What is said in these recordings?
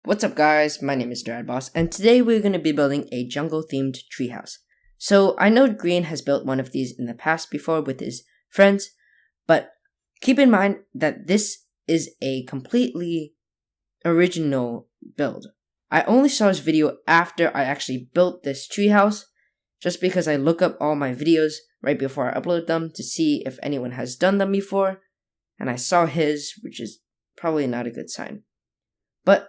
What's up guys, my name is Rad Boss, and today we're going to be building a jungle-themed treehouse. So I know Green has built one of these in the past before with his friends, but keep in mind that this is a completely original build. I only saw his video after I actually built this treehouse, just because I look up all my videos right before I upload them to see if anyone has done them before, and I saw his, which is probably not a good sign. But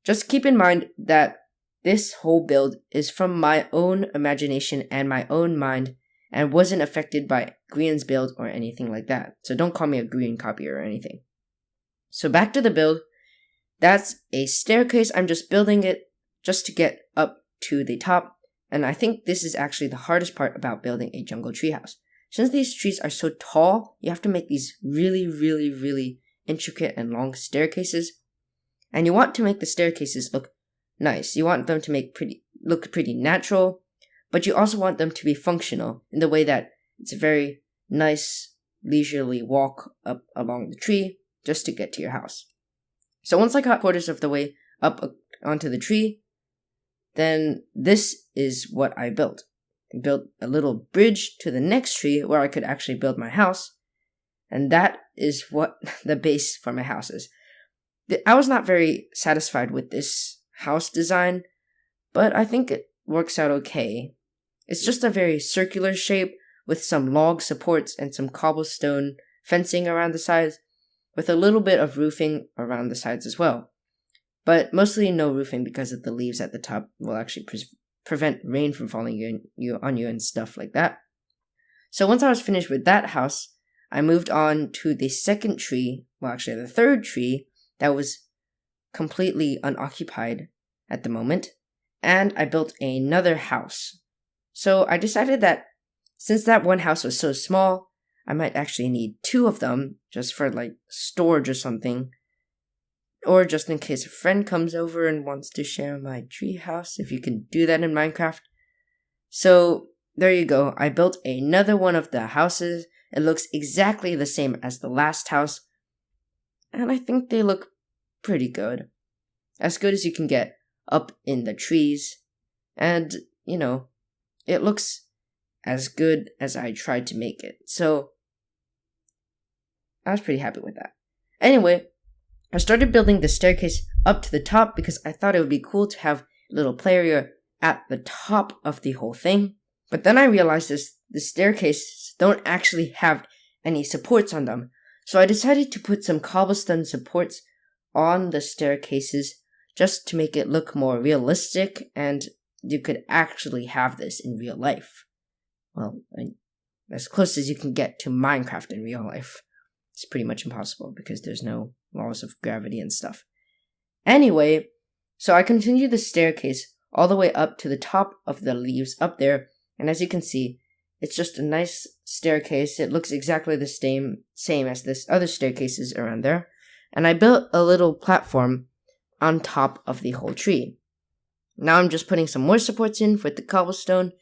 just keep in mind that this whole build is from my own imagination and my own mind and wasn't affected by Green's build or anything like that. So don't call me a Green copier or anything. So back to the build. That's a staircase. I'm just building it just to get up to the top. And I think this is actually the hardest part about building a jungle treehouse. Since these trees are so tall, you have to make these really intricate and long staircases. And you want to make the staircases look nice. You want them to look pretty natural, but you also want them to be functional in the way that it's a very nice, leisurely walk up along the tree just to get to your house. So once I got quarters of the way up onto the tree, then this is what I built. I built a little bridge to the next tree where I could actually build my house, and that is what the base for my house is. I was not very satisfied with this house design, but I think it works out okay. It's just a very circular shape with some log supports and some cobblestone fencing around the sides, with a little bit of roofing around the sides as well. But mostly no roofing because of the leaves at the top will actually prevent rain from falling on you and stuff like that. So once I was finished with that house, I moved on to the second tree, well actually the third tree, that was completely unoccupied at the moment, and I built another house. So I decided that since that one house was so small, I might actually need two of them just for like storage or something, or just in case a friend comes over and wants to share my tree house, if you can do that in Minecraft. So there you go, I built another one of the houses. It looks exactly the same as the last house, and I think they look pretty good. As good as you can get up in the trees. And, it looks as good as I tried to make it. So, I was pretty happy with that. Anyway, I started building the staircase up to the top because I thought it would be cool to have a little play area at the top of the whole thing. But then I realized the staircases don't actually have any supports on them. So I decided to put some cobblestone supports on the staircases just to make it look more realistic, and you could actually have this in real life. Well, as close as you can get to Minecraft in real life. It's pretty much impossible because there's no laws of gravity and stuff. Anyway, so I continued the staircase all the way up to the top of the leaves up there, and as you can see, it's just a nice staircase. It looks exactly the same as this other staircases around there. And I built a little platform on top of the whole tree. Now I'm just putting some more supports in with the cobblestone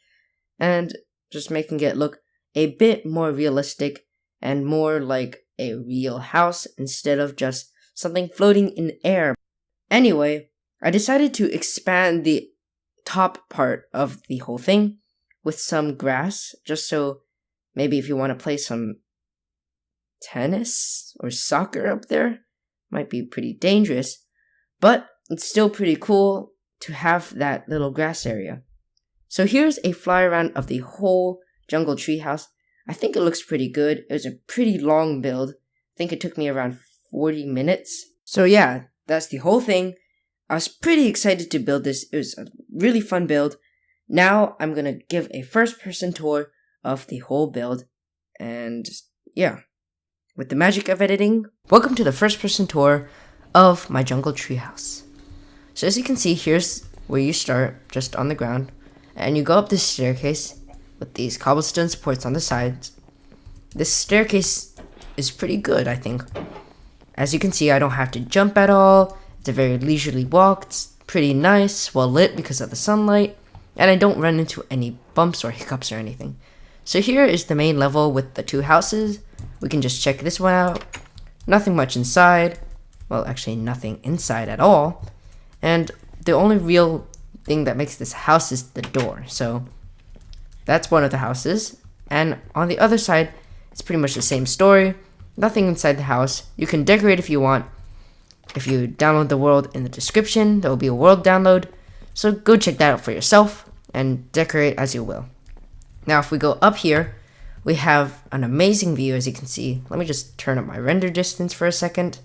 and just making it look a bit more realistic and more like a real house instead of just something floating in air. Anyway, I decided to expand the top part of the whole thing with some grass, just so maybe if you want to play some tennis or soccer up there, might be pretty dangerous, but it's still pretty cool to have that little grass area. So here's a fly around of the whole jungle treehouse. I think it looks pretty good. It was a pretty long build. I think it took me around 40 minutes. So yeah, that's the whole thing. I was pretty excited to build this. It was a really fun build. Now I'm gonna give a first-person tour of the whole build, and yeah. With the magic of editing, welcome to the first-person tour of my jungle treehouse. So as you can see, here's where you start, just on the ground, and you go up this staircase with these cobblestone supports on the sides. This staircase is pretty good, I think. As you can see, I don't have to jump at all. It's a very leisurely walk. It's pretty nice, well lit because of the sunlight, and I don't run into any bumps or hiccups or anything. So here is the main level with the two houses. We can just check this one out. Nothing much inside. Well, actually nothing inside at all. And the only real thing that makes this house is the door. So that's one of the houses. And on the other side, it's pretty much the same story. Nothing inside the house. You can decorate if you want. If you download the world in the description, there will be a world download. So go check that out for yourself and decorate as you will. Now, if we go up here, we have an amazing view, as you can see. Let me just turn up my render distance for a second.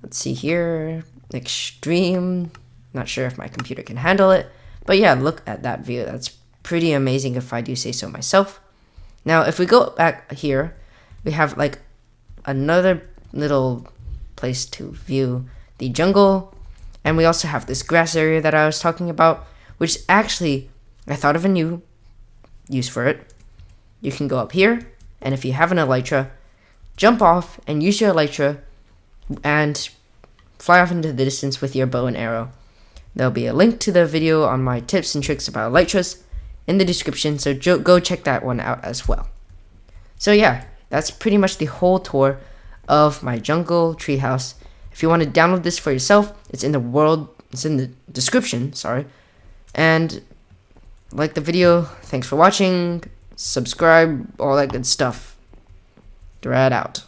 Let's see here. Extreme. Not sure if my computer can handle it. But yeah, look at that view. That's pretty amazing if I do say so myself. Now, if we go back here, we have like another little place to view the jungle. And we also have this grass area that I was talking about, which actually, I thought of a new use for it. You can go up here, and if you have an elytra, jump off and use your elytra and fly off into the distance with your bow and arrow. There'll be a link to the video on my tips and tricks about elytras in the description, so go check that one out as well. So yeah, that's pretty much the whole tour of my jungle treehouse. If you want to download this for yourself, it's in the description, sorry. And like the video, thanks for watching, subscribe, all that good stuff. Rad out.